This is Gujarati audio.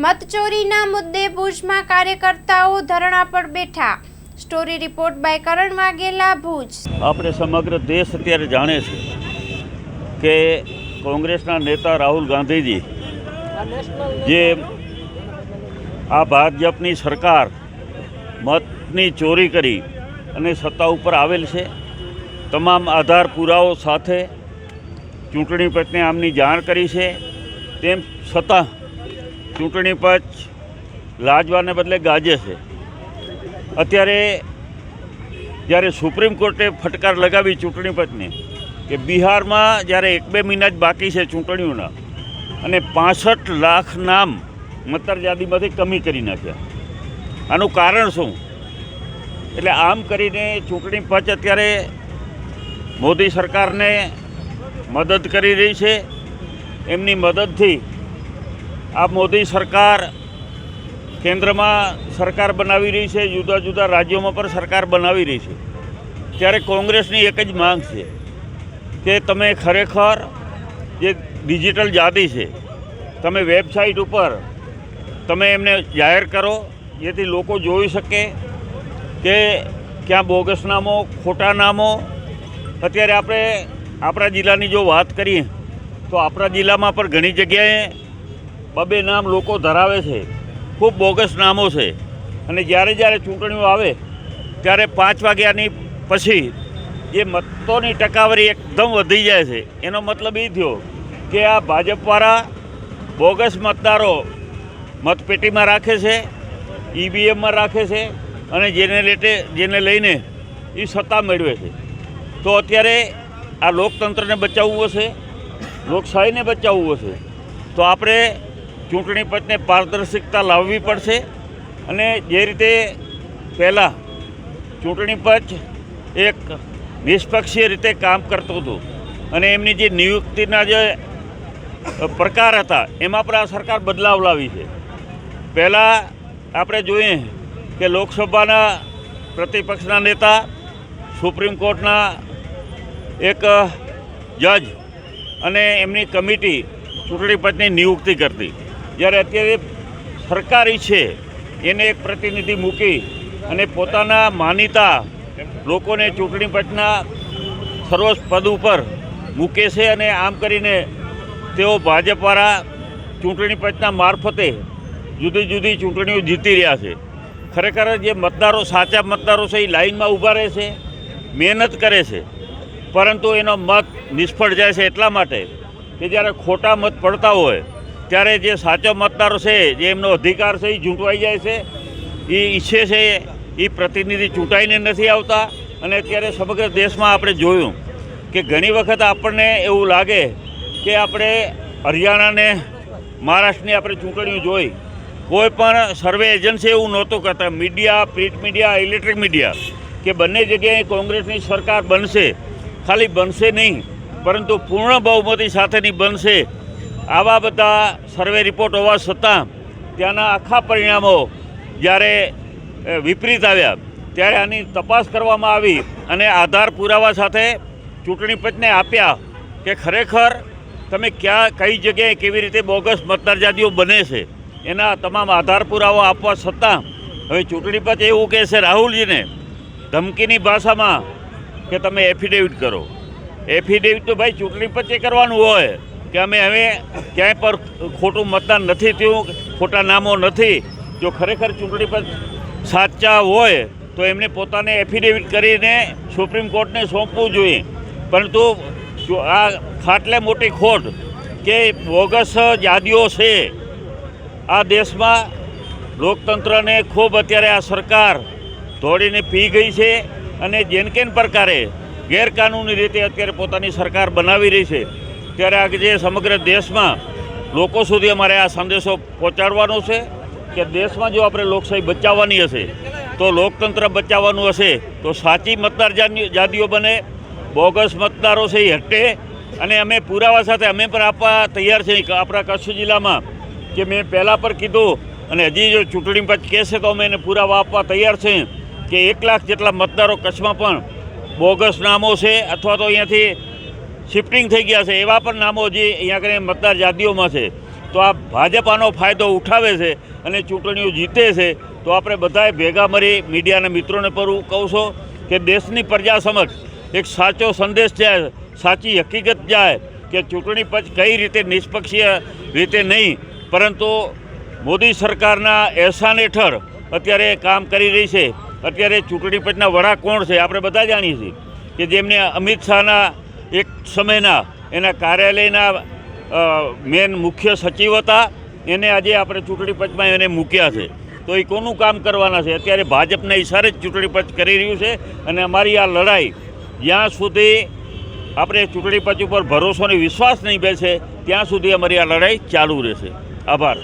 મતચોરીના મુદ્દે ભુજમાં કાર્યકર્તાઓ ધરણા પર બેઠા। સ્ટોરી રિપોર્ટ બાય કરણ વાઘેલા, ભુજ। આપણે સમગ્ર દેશ અત્યારે જાણે છે કે કોંગ્રેસના નેતા રાહુલ ગાંધીજી જે આ ભાજપની સરકાર મતની ચોરી કરી અને સત્તા ઉપર આવેલ છે, તમામ આધાર પુરાવો સાથે ચૂંટણી પંચને આમની જાણ કરી છે, તેમ છતાં ચૂંટણી પંચ લાજવાને બદલે ગાજે છે। અત્યારે જ્યારે સુપ્રીમ કોર્ટે ફટકાર લગાવી ચૂંટણી પંચને કે બિહારમાં જ્યારે 1-2 મહિના જ બાકી છે ચૂંટણીઓના અને 65 લાખ નામ મતદાર યાદીમાંથી કમી કરી નાખ્યા, આનું કારણ શું? એટલે આમ કરીને ચૂંટણી પંચ અત્યારે મોદી સરકારને મદદ કરી રહી છે। એમની મદદથી આ મોદી સરકાર કેન્દ્રમાં સરકાર બનાવી રહી છે, જુદા જુદા રાજ્યોમાં પણ સરકાર બનાવી રહી છે। ત્યારે કોંગ્રેસની એક જ માંગ છે કે તમે ખરેખર જે ડિજિટલ યાદી છે તમે વેબસાઇટ ઉપર તમે એમને જાહેર કરો, જેથી લોકો જોઈ શકે કે ક્યાં બોગસ નામો, ખોટા નામો। અત્યારે આપણે આપણા જિલ્લાની જો વાત કરીએ તો આપણા જિલ્લામાં પણ ઘણી જગ્યાએ 2 નામ લોકો ધરાવે છે, ખૂબ બોગસ નામો છે। અને જ્યારે ચૂંટણીઓ આવે ત્યારે 5 વાગ્યાની પછી જે મતોની ટકાવારી એકદમ વધી જાય છે, એનો મતલબ એ થયો કે આ ભાજપવાળા બોગસ મતદારો મતપેટીમાં રાખે છે, EVMમાં રાખે છે અને જેને લઈને એ સત્તા મેળવે છે। તો અત્યારે આ લોકતંત્રને બચાવવું હશે, લોકશાહીને બચાવવું હશે તો આપણે ચૂંટણી પંચને પારદર્શકતા લાવવી પડશે। અને જે રીતે પહેલાં ચૂંટણી પંચ એક નિષ્પક્ષીય રીતે કામ કરતું હતું અને એમની જે નિયુક્તિના જે પ્રકાર હતા એમાં પણ આ સરકાર બદલાવ લાવી છે। પહેલાં આપણે જોઈએ કે લોકસભાના પ્રતિપક્ષના નેતા સુપ્રીમ કોર્ટના એક જજ અને એમની કમિટી ચૂંટણી પંચની નિયુક્તિ કરતી, જ્યારે અત્યારે સરકાર છે એને એક પ્રતિનિધિ મૂકી અને પોતાના માનીતા લોકોને ચૂંટણી પંચના સર્વોચ્ચ પદ ઉપર મૂકે છે અને આમ કરીને તેઓ ભાજપવાળા ચૂંટણી પંચના મારફતે જુદી જુદી ચૂંટણીઓ જીતી રહ્યા છે। ખરેખર જે મતદારો, સાચા મતદારો છે એ લાઇનમાં ઊભા રહે છે, મહેનત કરે છે, પરંતુ એનો મત નિષ્ફળ જાય છે એટલા માટે કે જ્યારે ખોટા મત પડતા હોય ત્યારે જે સાચો મતદારો છે, જે એમનો અધિકાર છે એ ચૂંટવાઈ જાય છે, એ ઈચ્છે છે એ પ્રતિનિધિ ચૂંટાઈને નથી આવતા। અને અત્યારે સમગ્ર દેશમાં આપણે જોયું કે ઘણી વખત આપણને એવું લાગે કે આપણે હરિયાણાને મહારાષ્ટ્રની આપણે ચૂંટણીઓ જોઈ, કોઈ પણ સર્વે એજન્સી એવું નહોતું કરતા, media, print media, electric media, કે બંને જગ્યાએ કોંગ્રેસની સરકાર બનશે, ખાલી બનશે નહીં પરંતુ પૂર્ણ બહુમતી સાથેની બનશે, આવા બધા સર્વે રિપોર્ટ હોવા છતાં ત્યાંના આખા પરિણામો જ્યારે વિપરીત આવ્યા ત્યારે આની તપાસ કરવામાં આવી અને આધાર પુરાવા સાથે ચૂંટણી પંચને આપ્યા કે ખરેખર તમે કઈ જગ્યાએ કેવી રીતે બોગસ મતદાર યાદીઓ બને છે, એના તમામ આધાર પુરાવા આપવા છતાં હવે ચૂંટણી પંચ એવું કહે છે રાહુલજીને ધમકીની ભાષામાં કે તમે એફિડેવિટ કરો। એફિડેવિટ તો ભાઈ ચૂંટણી પંચે કરવાનું હોય કે અમે હવે ક્યાંય પર ખોટું મતદાન નથી થયું, ખોટા નામો નથી। જો ખરેખર ચૂંટણી પંચ સાચા હોય તો એમને પોતાને એફિડેવિટ કરીને સુપ્રીમ કોર્ટને સોંપવું જોઈએ, પરંતુ આ ખાટલે મોટી ખોટ કે બોગસ યાદીઓ છે આ દેશમાં લોકતંત્રને ખૂબ અત્યારે આ સરકાર દોડીને પી ગઈ છે અને જેનકેન પ્રકારે ગેરકાનૂની રીતે અત્યારે પોતાની સરકાર બનાવી રહી છે। ત્યારે આજે સમગ્ર દેશમાં લોકો સુધી અમારે આ સંદેશો પહોંચાડવાનો છે કે દેશમાં જો આપણે લોકશાહી બચાવવાની હશે તો લોકતંત્ર બચાવવાનું હશે તો સાચી મતદાર યાદીઓ બને, બોગસ મતદારો છે એ હટે। અને અમે પુરાવા સાથે અમે પણ આપવા તૈયાર છીએ આપણા કચ્છ જિલ્લામાં, કે મેં પહેલાં પર કીધું અને હજી જો ચૂંટણી પંચ કહેશે તો અમે એને પુરાવા આપવા તૈયાર છીએ કે 1 લાખ જેટલા મતદારો કચ્છમાં પણ બોગસ નામો છે અથવા તો અહીંયાથી શિફ્ટિંગ થઈ ગયા છે એવા પણ નામો હજી અહીંયા આગળ મતદાર યાદીઓમાં છે। તો આ ભાજપ આનો ફાયદો ઉઠાવે છે અને ચૂંટણીઓ જીતે છે. તો આપણે બધાએ ભેગા મળી મીડિયાના મિત્રોને પણ કહું છું કે દેશની પ્રજા સમક્ષ એક સાચો સંદેશ જાય, સાચી હકીકત જાય કે ચૂંટણી પંચ કઈ રીતે નિષ્પક્ષીય રીતે નહીં, પરંતુ મોદી સરકારના એહસાન હેઠળ અત્યારે કામ કરી રહી છે. અત્યારે ચૂંટણી પંચના વડા કોણ છે આપણે બધા જાણીએ છીએ કે જેમને અમિત શાહના એક સમયના એના કાર્યાલયના મેન મુખ્ય સચિવ હતા, એને આજે આપણે ચૂંટણી પંચમાં એને મૂક્યા છે. તો એ કોનું કામ કરવાના છે? અત્યારે ભાજપના ઇશારે જ ચૂંટણી પંચ કરી રહ્યું છે. અને અમારી આ લડાઈ જ્યાં સુધી આપણે ચૂંટણી પંચ ઉપર ભરોસો અને વિશ્વાસ નહીં બેસે ત્યાં સુધી અમારી આ લડાઈ ચાલુ રહેશે. આભાર.